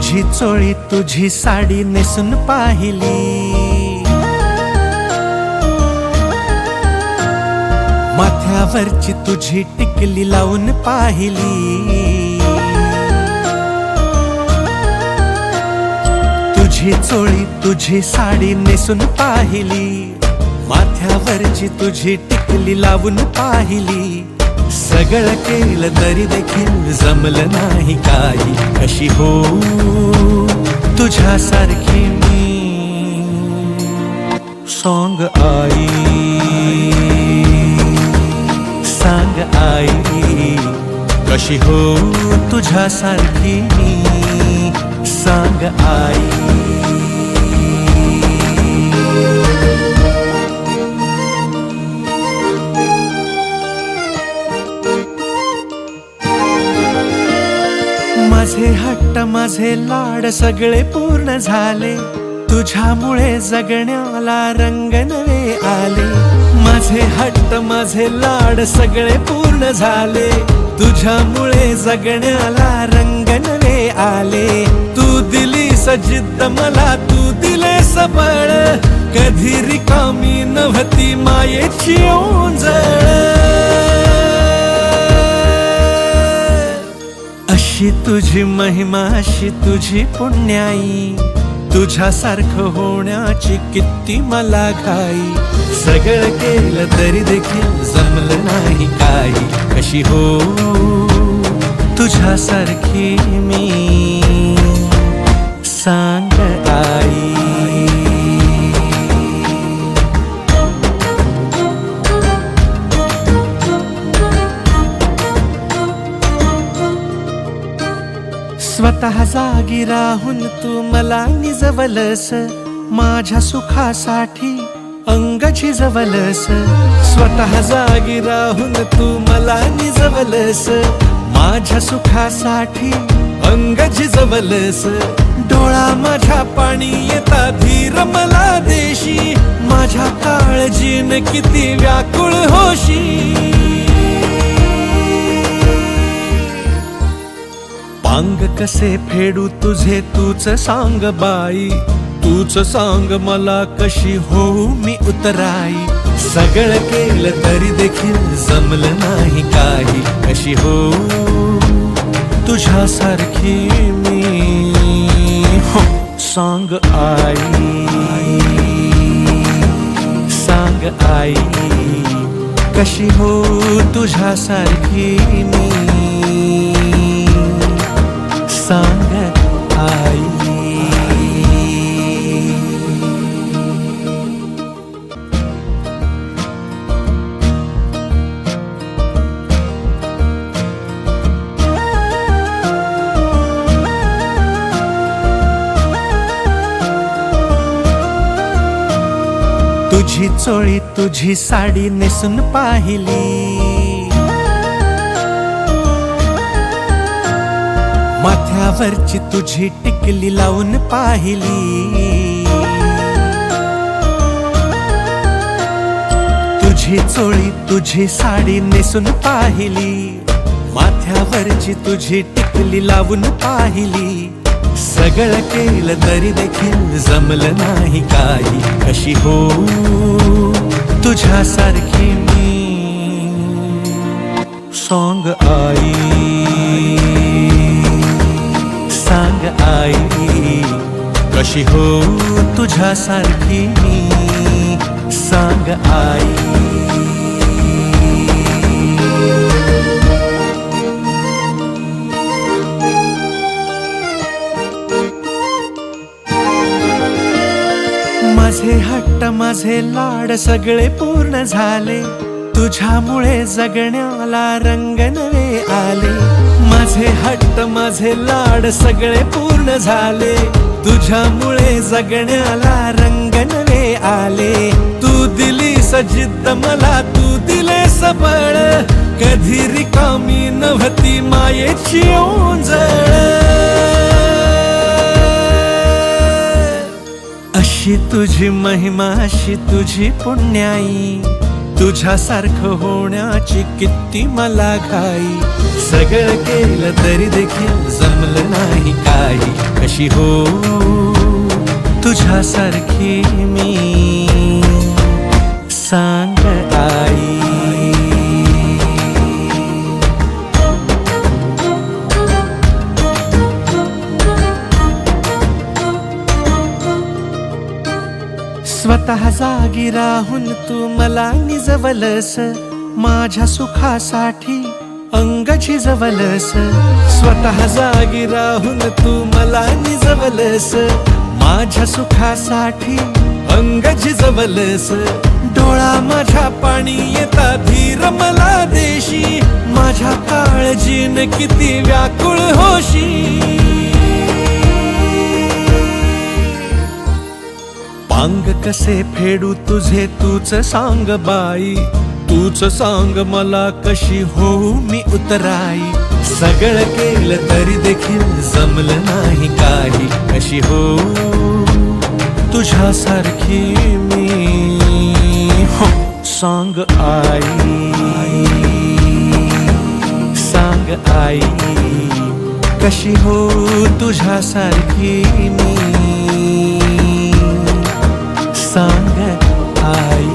तुझी चोळी तुझी साडी नेसून पाहिली, माथ्यावरची तुझी टिकली लावून पाहिली, तुझी चोळी तुझी साडी नेसून पाहिली, माथ्यावरची तुझी टिकली लावून पाहिली. सगळं केलं तरी देखील जमलं नाही काही. कशी हो तुझ्यासारखी मी सॉंग आई, सांग आई. कशी हो तुझ्यासारखी मी सांग आई. माझे हट्ट माझे लाड सगळे पूर्ण झाले, तुझ्यामुळे जगण्याला रंग नवे आले. माझे हट्ट माझे लाड सगळे पूर्ण झाले, तुझ्यामुळे जगण्याला रंग नवे आले. तू दिलीस जिद्द मला तू दिलेस बळ, कधी रिकामी नव्हती मायेची ओंजळ. अशी तुझी महिमा अशी तुझी पुण्याई, तुझ्यासारखं होण्याची किती मला घाई. सगळं केलं तरी देखील जमलं नाही काही. कशी हो तुझ्यासारखी मी सांग आई. स्वतः जागी राहून तू मला निजवलस, माझ्या सुखासाठी अंग झिजवलस. स्वतः जागी राहून तू मला निजवलस, माझ्या सुखासाठी अंग झिजवलस. डोळा माझ्या पाणी येता धीर मला देशी, माझ्या काळजीन किती व्याकुळ होशी. पांग कसे फेडू तुझे तूच सांग बाई, तूच सांग मला कशी होऊ मी उतराई. सगळं केलं तरी देखील जमलं नाही काही. कशी हो तुझ्यासारखी मी हो सांग आई, सांग आई. कशी हो तुझ्यासारखी मी सांग आई. तुझी चोळी तुझी साडी नेसून पाहिली, माथ्यावरची तुझी टिकली लावून पाहिली, तुझी चोळी तुझी साडी नेसून पाहिली, माथ्यावरची तुझी टिकली लावून पाहिली. सगळं केलं तरी देखील जमलं नाही काही. कशी हो तुझ्यासारखी मी सॉंग आई, सांग आई. कशी हो तुझ्यासारखी मी सांग आई. माझे हट्ट माझे लाड सगळे पूर्ण झाले, तुझ्यामुळे जगण्याला रंग नवे आले. माझे हट्ट माझे लाड सगळे पूर्ण झाले, तुझ्यामुळे जगण्याला रंग नवे आले. तू दिलीस जिद्द मला तू दिलेस बळ, कधी रिकामी नव्हती मायेची ओंजळ. अशी तुझी महिमा अशी तुझी पुण्याई, तुझ्यासारखं होण्याची किती मला घाई, सगळं केलं तरी देखील जमलं नाही काही. कशी हो तुझ्यासारखी मी, सांग आई. स्वतः जागी राहून तू मला निजवलस, माझ्या सुखासाठी अंग झिजवलस. स्वतः जागी राहून तू मला निजवलस, माझ्या सुखासाठी अंग झिजवलस. डोळा माझ्या पाणी येता धीर मला देशी, माझ्या काळजीन किती व्याकुळ होशी. अंग कसे फेडू तुझे तूच सांग बाई, तूच सांग मला कशी होऊ मी उतराई. सगळं केलं तरी देखील जमलं नाही काही. कशी हो तुझ्यासारखी मी, हो सांग आई, सांग आई. कशी हो तुझ्यासारखी मी, सांग आई.